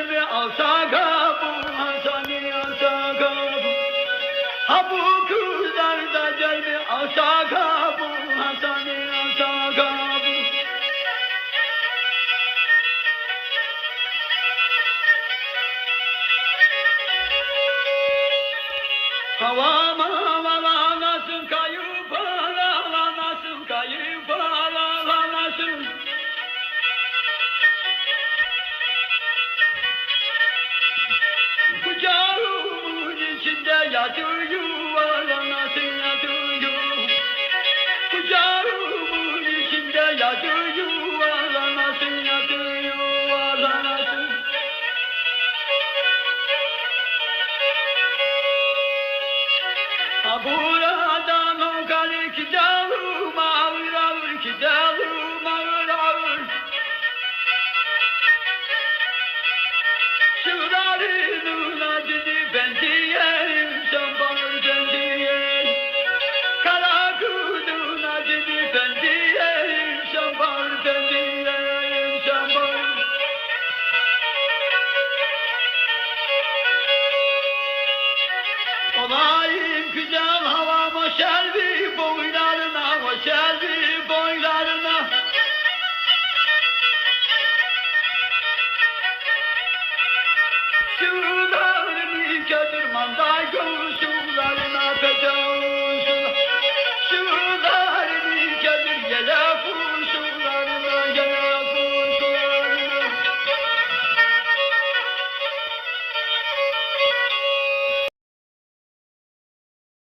gelme alsaka bu Hasan'ı alsaka bu. Ha bu kızlar da gelme alsaka bu Hasan'ı alsaka bu. Havama havalanasın kayıp havalanasın kayıp havalanasın. Kucağımın içinde yatıyor yuvarlanasın yatıyor. Kucağımın içinde yatıyor yuvarlanasın yatıyor yuvarlanasın. Ha buradan o kadar ki canım ağır ağır ki canım ağır ağır. Şırarının acını ben diyeyim sen bana sen diyeyim. Kara kızın acını ben diyeyim sen bana sen diyeyim sen bana. Olayım güzel havama şerbi